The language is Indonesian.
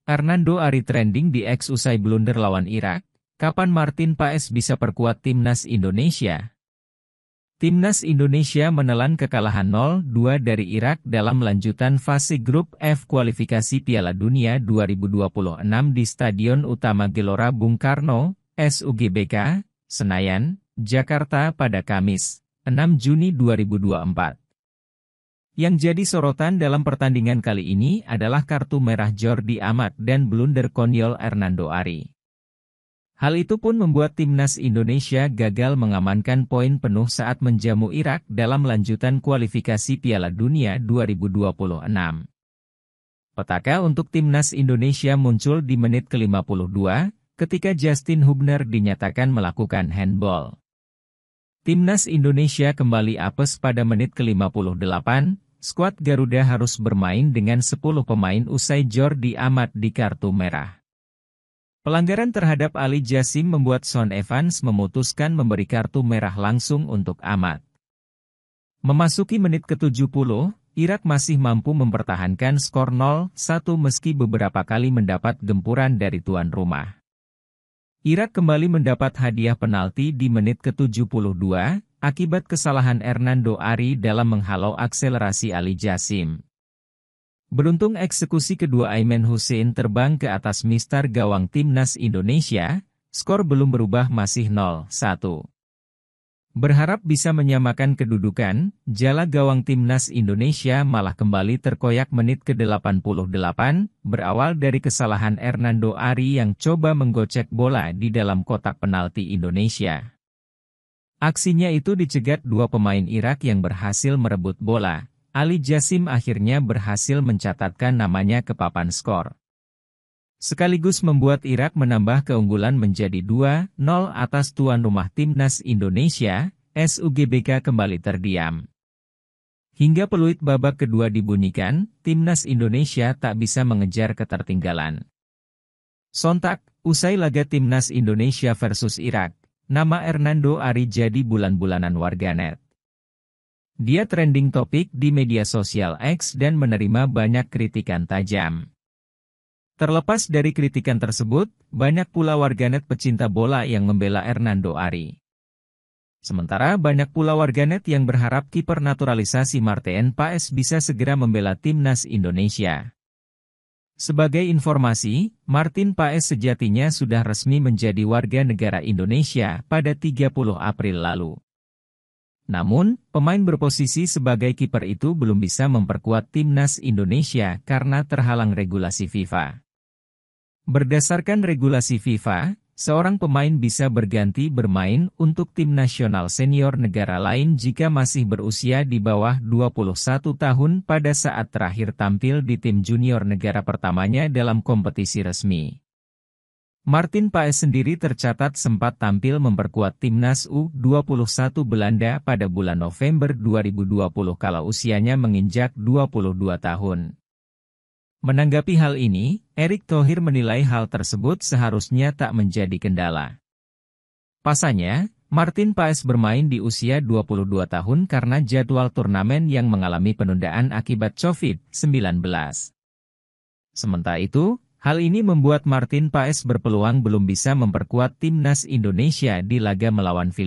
Hernando Ari trending di X usai blunder lawan Irak. Kapan Martin Paes bisa perkuat timnas Indonesia? Timnas Indonesia menelan kekalahan 0-2 dari Irak dalam lanjutan fase grup F kualifikasi Piala Dunia 2026 di Stadion Utama Gelora Bung Karno, SUGBK, Senayan, Jakarta pada Kamis, 6 Juni 2024. Yang jadi sorotan dalam pertandingan kali ini adalah kartu merah Jordi Amat dan blunder konyol Hernando Ari. Hal itu pun membuat timnas Indonesia gagal mengamankan poin penuh saat menjamu Irak dalam lanjutan kualifikasi Piala Dunia 2026. Petaka untuk timnas Indonesia muncul di menit ke-52, ketika Justin Hubner dinyatakan melakukan handball. Timnas Indonesia kembali apes pada menit ke-58, skuad Garuda harus bermain dengan 10 pemain usai Jordi Amat di kartu merah. Pelanggaran terhadap Ali Jassim membuat Shaun Evans memutuskan memberi kartu merah langsung untuk Amat. Memasuki menit ke-70, Irak masih mampu mempertahankan skor 0-1 meski beberapa kali mendapat gempuran dari tuan rumah. Irak kembali mendapat hadiah penalti di menit ke-72, akibat kesalahan Hernando Ari dalam menghalau akselerasi Ali Jassim. Beruntung eksekusi kedua Aiman Hussein terbang ke atas mistar gawang timnas Indonesia, skor belum berubah masih 0-1. Berharap bisa menyamakan kedudukan, jala gawang timnas Indonesia malah kembali terkoyak menit ke-88, berawal dari kesalahan Hernando Ari yang coba menggocek bola di dalam kotak penalti Indonesia. Aksinya itu dicegat dua pemain Irak yang berhasil merebut bola. Ali Jassim akhirnya berhasil mencatatkan namanya ke papan skor. Sekaligus membuat Irak menambah keunggulan menjadi 2-0 atas tuan rumah timnas Indonesia, SUGBK kembali terdiam. Hingga peluit babak kedua dibunyikan, timnas Indonesia tak bisa mengejar ketertinggalan. Sontak, usai laga timnas Indonesia versus Irak, nama Hernando Ari jadi bulan-bulanan warganet. Dia trending topik di media sosial X dan menerima banyak kritikan tajam. Terlepas dari kritikan tersebut, banyak pula warganet pecinta bola yang membela Hernando Ari. Sementara banyak pula warganet yang berharap kiper naturalisasi Martin Paes bisa segera membela timnas Indonesia. Sebagai informasi, Martin Paes sejatinya sudah resmi menjadi warga negara Indonesia pada 30 April lalu. Namun, pemain berposisi sebagai kiper itu belum bisa memperkuat timnas Indonesia karena terhalang regulasi FIFA. Berdasarkan regulasi FIFA, seorang pemain bisa berganti bermain untuk tim nasional senior negara lain jika masih berusia di bawah 21 tahun pada saat terakhir tampil di tim junior negara pertamanya dalam kompetisi resmi. Martin Paes sendiri tercatat sempat tampil memperkuat timnas U21 Belanda pada bulan November 2020 kala usianya menginjak 22 tahun. Menanggapi hal ini, Erick Thohir menilai hal tersebut seharusnya tak menjadi kendala. Pasalnya, Martin Paes bermain di usia 22 tahun karena jadwal turnamen yang mengalami penundaan akibat COVID-19. Sementara itu, hal ini membuat Martin Paes berpeluang belum bisa memperkuat timnas Indonesia di laga melawan Filipina.